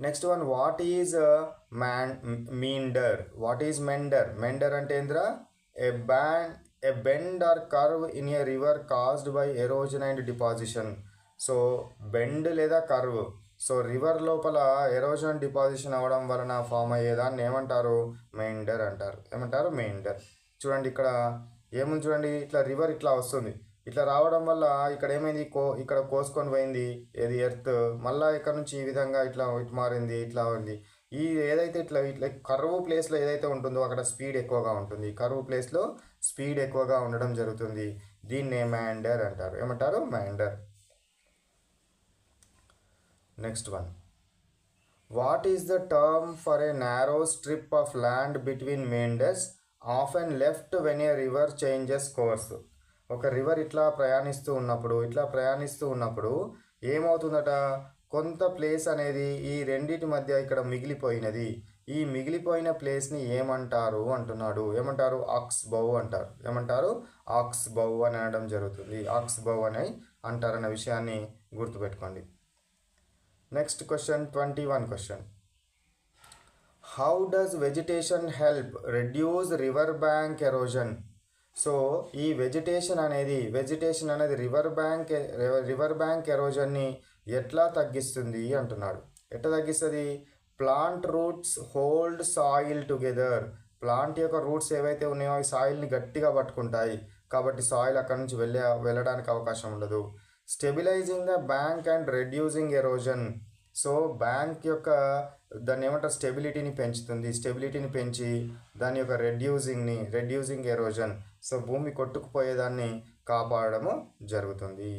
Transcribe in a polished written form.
Next one, what is meander? What is meander? Meander అంటే ఏంద్రా? A bend or curve in a river caused by erosion and deposition. So bend లేదా curve, so river లోపల erosion deposition అవ్వడం వలన form అయ్యేదాన్ని ఏమంటారు? మెయిండర్ అంటారు. ఏమంటారు? మెయిండర్. చూడండి ఇక్కడ ఏముంది చూడండి, ఇట్లా రివర్ ఇట్లా వస్తుంది, ఇట్లా రావడం వల్ల ఇక్కడ ఏమైంది, ఇక్కడ కోసుకొని పోయింది ఏది ఎర్త్, మళ్ళీ ఇక్కడ నుంచి ఈ విధంగా ఇట్లా ఇటు మారింది, ఇట్లా ఉంది. ఈ ఏదైతే ఇట్లా ఇట్లా కర్వ్ ప్లేస్లో ఏదైతే ఉంటుందో అక్కడ స్పీడ్ ఎక్కువగా ఉంటుంది. కర్వ్ ప్లేస్లో స్పీడ్ ఎక్కువగా ఉండడం జరుగుతుంది. దీన్నే మ్యాండర్ అంటారు. ఏమంటారు? Meander. Next one, what is the term for a narrow strip of land between meanders often left when a river changes course? ఒక రివర్ ఇట్లా ప్రయాణిస్తూ ఉన్నప్పుడు ఏమవుతుందట, కొంత ప్లేస్ అనేది ఈ రెండింటి మధ్య ఇక్కడ మిగిలిపోయినది. ఈ మిగిలిపోయిన ప్లేస్ని ఏమంటారు అంటున్నాడు. ఏమంటారు? ఆక్స్ బౌ అంటారు. ఏమంటారు? ఆక్స్ బౌ అని అనడం జరుగుతుంది. ఆక్స్ బౌ అని అంటారన్న విషయాన్ని గుర్తుపెట్టుకోండి. Next question, 21 question. How does vegetation help reduce river bank erosion? So ఈ వెజిటేషన్ అనేది రివర్ బ్యాంక్ ఎరోజన్ని ఎట్లా తగ్గిస్తుంది అంటున్నాడు. ఎట్లా తగ్గిస్తుంది? Plant roots hold soil together. Plant యొక్క రూట్స్ ఏవైతే ఉన్నాయో అవి సాయిల్ని గట్టిగా పట్టుకుంటాయి, కాబట్టి సాయిల్ అక్కడ నుంచి వెళ్ళడానికి అవకాశం ఉండదు. Stabilising the bank and reducing erosion. So bank యొక్క దాన్ని ఏమంటారు? స్టెబిలిటీని పెంచుతుంది. స్టెబిలిటీని పెంచి దాని యొక్క రెడ్యూసింగ్ ఎరోజన్, సో భూమి కొట్టుకుపోయేదాన్ని కాపాడము జరుగుతుంది.